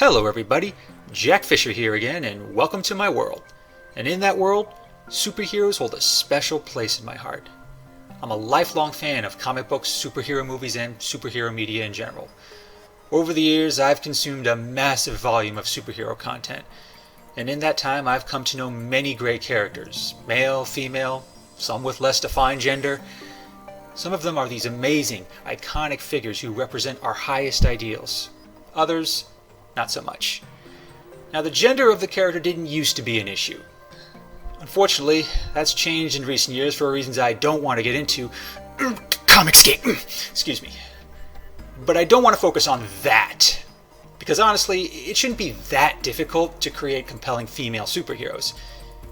Hello everybody, Jack Fisher here again, and welcome to my world. And in that world, superheroes hold a special place in my heart. I'm a lifelong fan of comic books, superhero movies, and superhero media in general. Over the years, I've consumed a massive volume of superhero content, and in that time I've come to know many great characters, male, female, some with less defined gender. Some of them are these amazing, iconic figures who represent our highest ideals. Others, not so much. Now, the gender of the character didn't used to be an issue. Unfortunately, that's changed in recent years for reasons I don't want to get into. Comicscape! Excuse me. But I don't want to focus on that. Because honestly, it shouldn't be that difficult to create compelling female superheroes.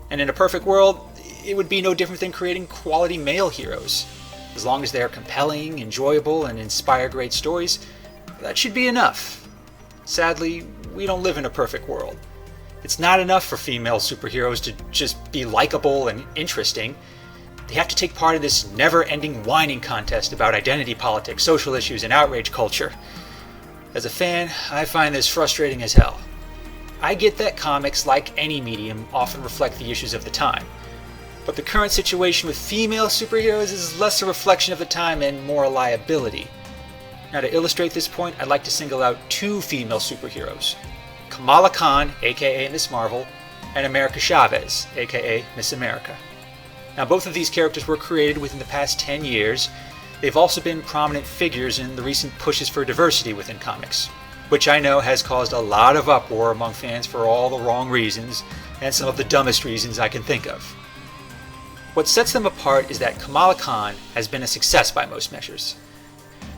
And in a perfect world, it would be no different than creating quality male heroes. As long as they are compelling, enjoyable, and inspire great stories, that should be enough. Sadly, we don't live in a perfect world. It's not enough for female superheroes to just be likable and interesting. They have to take part in this never-ending whining contest about identity politics, social issues, and outrage culture. As a fan, I find this frustrating as hell. I get that comics, like any medium, often reflect the issues of the time. But the current situation with female superheroes is less a reflection of the time and more a liability. Now, to illustrate this point, I'd like to single out two female superheroes. Kamala Khan, aka Miss Marvel, and America Chavez, aka Miss America. Now, both of these characters were created within the past 10 years. They've also been prominent figures in the recent pushes for diversity within comics, which I know has caused a lot of uproar among fans for all the wrong reasons, and some of the dumbest reasons I can think of. What sets them apart is that Kamala Khan has been a success by most measures.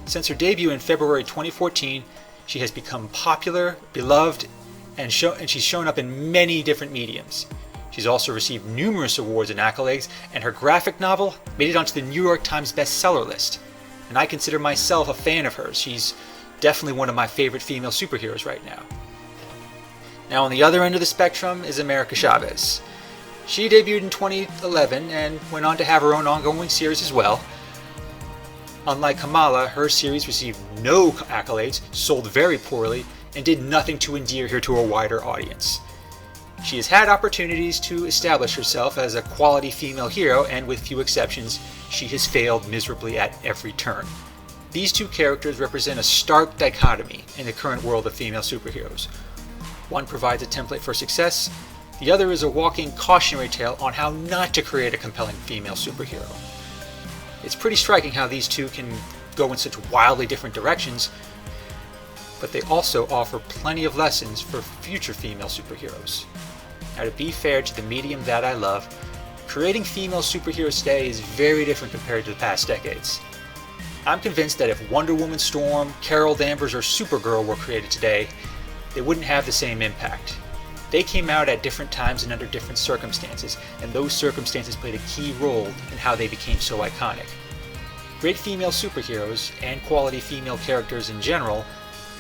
Since her debut in February 2014, she has become popular, beloved, and she's shown up in many different mediums. She's also received numerous awards and accolades, and her graphic novel made it onto the New York Times bestseller list. And I consider myself a fan of hers. She's definitely one of my favorite female superheroes right now. Now, on the other end of the spectrum is America Chavez. She debuted in 2011 and went on to have her own ongoing series as well. Unlike Kamala, her series received no accolades, sold very poorly, and did nothing to endear her to a wider audience. She has had opportunities to establish herself as a quality female hero, and with few exceptions, she has failed miserably at every turn. These two characters represent a stark dichotomy in the current world of female superheroes. One provides a template for success, the other is a walking cautionary tale on how not to create a compelling female superhero. It's pretty striking how these two can go in such wildly different directions, but they also offer plenty of lessons for future female superheroes. Now, to be fair to the medium that I love, creating female superheroes today is very different compared to the past decades. I'm convinced that if Wonder Woman, Storm, Carol Danvers, or Supergirl were created today, they wouldn't have the same impact. They came out at different times and under different circumstances, and those circumstances played a key role in how they became so iconic. Great female superheroes, and quality female characters in general,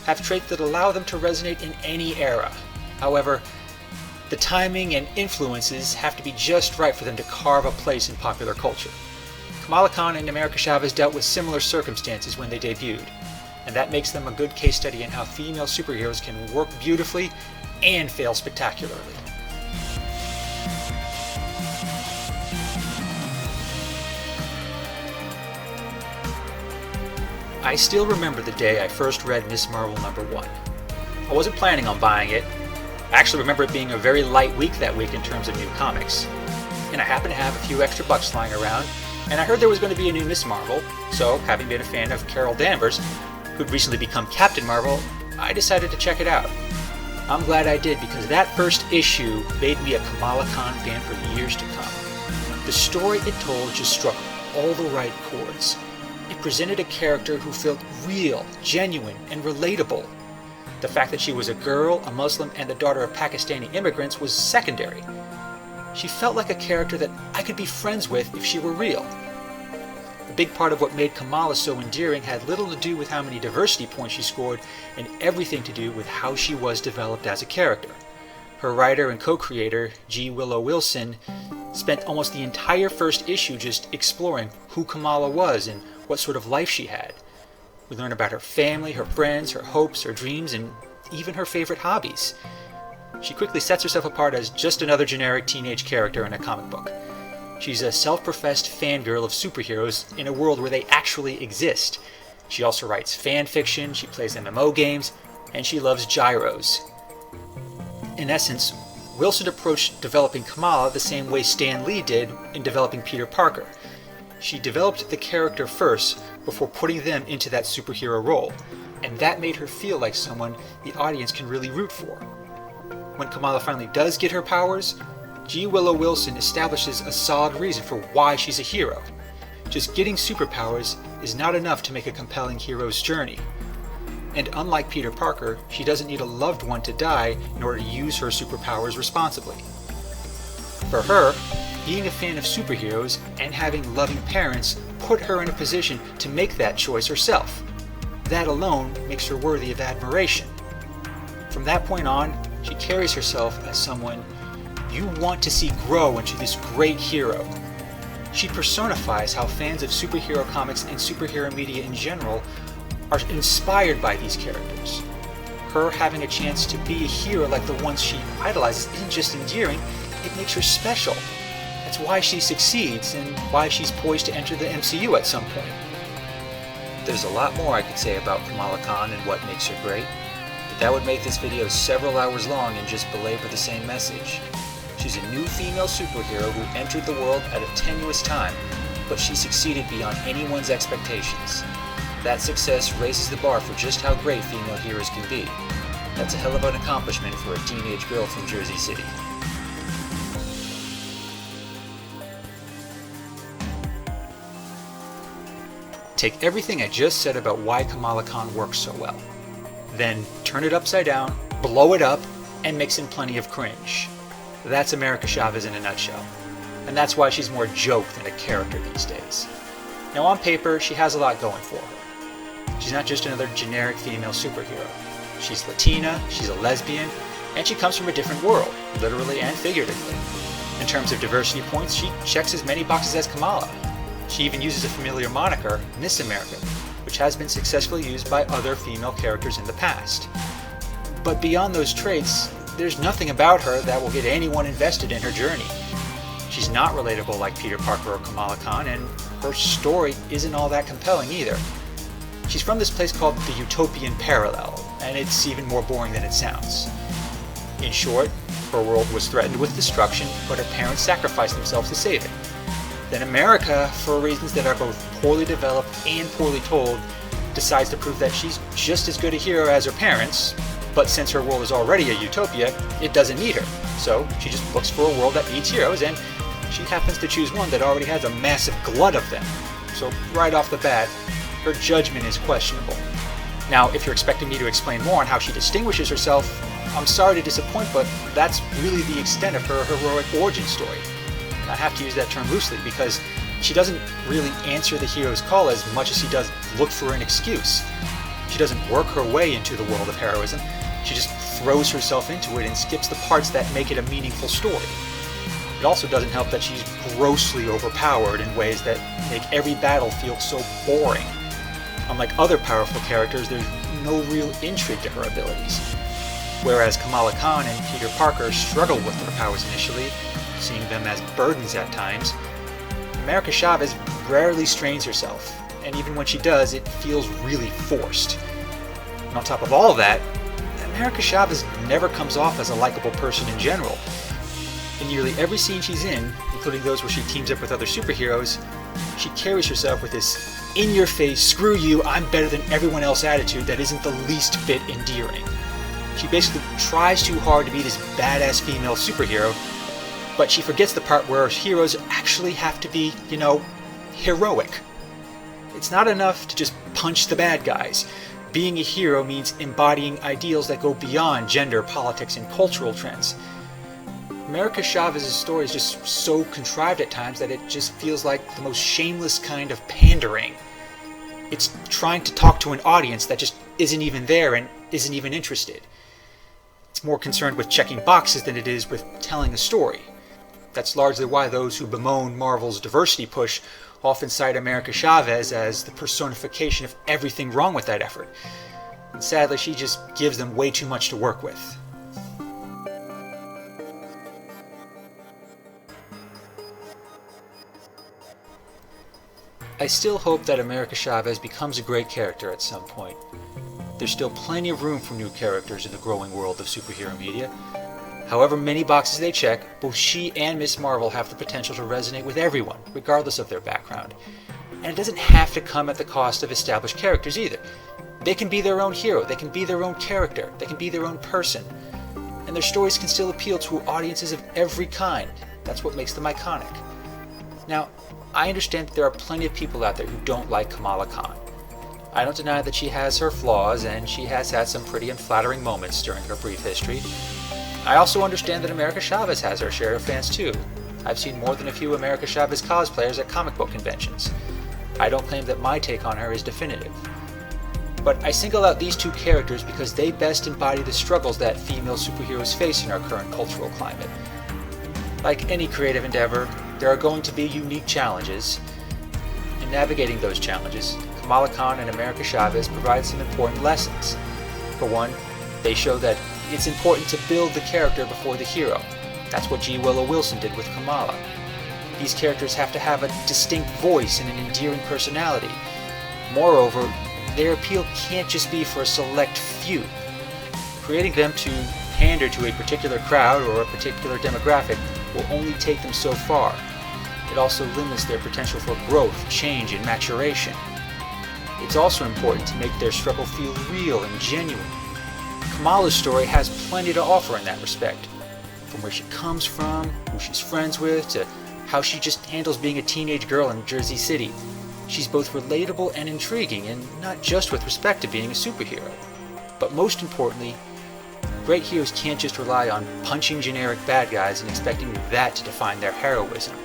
have traits that allow them to resonate in any era. However, the timing and influences have to be just right for them to carve a place in popular culture. Kamala Khan and America Chavez dealt with similar circumstances when they debuted, and that makes them a good case study in how female superheroes can work beautifully and fail spectacularly. I still remember the day I first read Miss Marvel #1. I wasn't planning on buying it. I actually remember it being a very light week that week in terms of new comics. And I happened to have a few extra bucks lying around, and I heard there was going to be a new Miss Marvel, so having been a fan of Carol Danvers, who'd recently become Captain Marvel, I decided to check it out. I'm glad I did, because that first issue made me a Kamala Khan fan for years to come. The story it told just struck all the right chords. It presented a character who felt real, genuine, and relatable. The fact that she was a girl, a Muslim, and the daughter of Pakistani immigrants was secondary. She felt like a character that I could be friends with if she were real. A big part of what made Kamala so endearing had little to do with how many diversity points she scored, and everything to do with how she was developed as a character. Her writer and co-creator, G. Willow Wilson, spent almost the entire first issue just exploring who Kamala was and what sort of life she had. We learn about her family, her friends, her hopes, her dreams, and even her favorite hobbies. She quickly sets herself apart as just another generic teenage character in a comic book. She's a self-professed fangirl of superheroes in a world where they actually exist. She also writes fan fiction, she plays MMO games, and she loves gyros. In essence, Wilson approached developing Kamala the same way Stan Lee did in developing Peter Parker. She developed the character first before putting them into that superhero role, and that made her feel like someone the audience can really root for. When Kamala finally does get her powers, G. Willow Wilson establishes a solid reason for why she's a hero. Just getting superpowers is not enough to make a compelling hero's journey. And unlike Peter Parker, she doesn't need a loved one to die in order to use her superpowers responsibly. For her, being a fan of superheroes and having loving parents put her in a position to make that choice herself. That alone makes her worthy of admiration. From that point on, she carries herself as someone you want to see grow into this great hero. She personifies how fans of superhero comics and superhero media in general are inspired by these characters. Her having a chance to be a hero like the ones she idolizes isn't just endearing, it makes her special. That's why she succeeds and why she's poised to enter the MCU at some point. There's a lot more I could say about Kamala Khan and what makes her great, but that would make this video several hours long and just belabor the same message. She's a new female superhero who entered the world at a tenuous time, but she succeeded beyond anyone's expectations. That success raises the bar for just how great female heroes can be. That's a hell of an accomplishment for a teenage girl from Jersey City. Take everything I just said about why Kamala Khan works so well. Then turn it upside down, blow it up, and mix in plenty of cringe. That's America Chavez in a nutshell. And that's why she's more joke than a character these days. Now on paper, she has a lot going for her. She's not just another generic female superhero. She's Latina, she's a lesbian, and she comes from a different world, literally and figuratively. In terms of diversity points, she checks as many boxes as Kamala. She even uses a familiar moniker, Miss America, which has been successfully used by other female characters in the past. But beyond those traits, there's nothing about her that will get anyone invested in her journey. She's not relatable like Peter Parker or Kamala Khan, and her story isn't all that compelling either. She's from this place called the Utopian Parallel, and it's even more boring than it sounds. In short, her world was threatened with destruction, but her parents sacrificed themselves to save it. Then America, for reasons that are both poorly developed and poorly told, decides to prove that she's just as good a hero as her parents, but since her world is already a utopia, it doesn't need her. So she just looks for a world that needs heroes, and she happens to choose one that already has a massive glut of them. So right off the bat, her judgment is questionable. Now, if you're expecting me to explain more on how she distinguishes herself, I'm sorry to disappoint, but that's really the extent of her heroic origin story. I have to use that term loosely because she doesn't really answer the hero's call as much as she does look for an excuse. She doesn't work her way into the world of heroism. She just throws herself into it and skips the parts that make it a meaningful story. It also doesn't help that she's grossly overpowered in ways that make every battle feel so boring. Unlike other powerful characters, there's no real intrigue to her abilities. Whereas Kamala Khan and Peter Parker struggle with their powers initially, seeing them as burdens at times, America Chavez rarely strains herself, and even when she does, it feels really forced. And on top of all of that, America Chavez never comes off as a likable person in general. In nearly every scene she's in, including those where she teams up with other superheroes, she carries herself with this in-your-face, screw you, I'm better than everyone else attitude that isn't the least bit endearing. She basically tries too hard to be this badass female superhero, but she forgets the part where heroes actually have to be, heroic. It's not enough to just punch the bad guys. Being a hero means embodying ideals that go beyond gender, politics, and cultural trends. America Chavez's story is just so contrived at times that it just feels like the most shameless kind of pandering. It's trying to talk to an audience that just isn't even there and isn't even interested. It's more concerned with checking boxes than it is with telling a story. That's largely why those who bemoan Marvel's diversity push often cite America Chavez as the personification of everything wrong with that effort. And sadly, she just gives them way too much to work with. I still hope that America Chavez becomes a great character at some point. There's still plenty of room for new characters in the growing world of superhero media. However many boxes they check, both she and Ms. Marvel have the potential to resonate with everyone, regardless of their background. And it doesn't have to come at the cost of established characters either. They can be their own hero, they can be their own character, they can be their own person. And their stories can still appeal to audiences of every kind. That's what makes them iconic. Now, I understand that there are plenty of people out there who don't like Kamala Khan. I don't deny that she has her flaws, and she has had some pretty unflattering moments during her brief history. I also understand that America Chavez has her share of fans too. I've seen more than a few America Chavez cosplayers at comic book conventions. I don't claim that my take on her is definitive. But I single out these two characters because they best embody the struggles that female superheroes face in our current cultural climate. Like any creative endeavor, there are going to be unique challenges. In navigating those challenges, Kamala Khan and America Chavez provide some important lessons. For one, they show that it's important to build the character before the hero. That's what G. Willow Wilson did with Kamala. These characters have to have a distinct voice and an endearing personality. Moreover, their appeal can't just be for a select few. Creating them to pander to a particular crowd or a particular demographic will only take them so far. It also limits their potential for growth, change, and maturation. It's also important to make their struggle feel real and genuine. Kamala's story has plenty to offer in that respect. From where she comes from, who she's friends with, to how she just handles being a teenage girl in Jersey City. She's both relatable and intriguing, and not just with respect to being a superhero. But most importantly, great heroes can't just rely on punching generic bad guys and expecting that to define their heroism.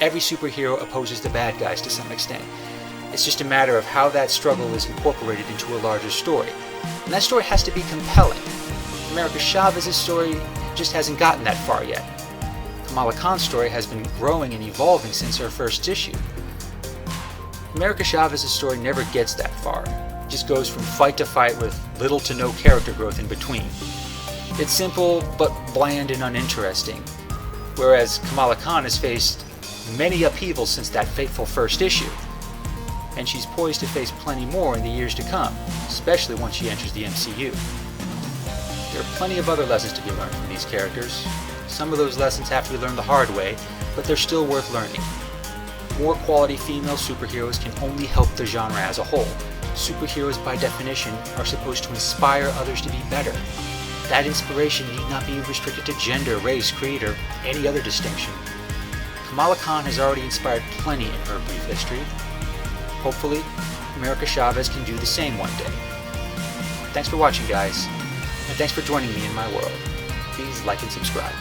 Every superhero opposes the bad guys to some extent. It's just a matter of how that struggle is incorporated into a larger story. And that story has to be compelling. America Chavez's story just hasn't gotten that far yet. Kamala Khan's story has been growing and evolving since her first issue. America Chavez's story never gets that far. It just goes from fight to fight with little to no character growth in between. It's simple, but bland and uninteresting. Whereas Kamala Khan has faced many upheavals since that fateful first issue. And she's poised to face plenty more in the years to come, especially once she enters the MCU. There are plenty of other lessons to be learned from these characters. Some of those lessons have to be learned the hard way, but they're still worth learning. More quality female superheroes can only help the genre as a whole. Superheroes, by definition, are supposed to inspire others to be better. That inspiration need not be restricted to gender, race, creed, or any other distinction. Kamala Khan has already inspired plenty in her brief history. Hopefully, America Chavez can do the same one day. Thanks for watching, guys, and thanks for joining me in my world. Please like and subscribe.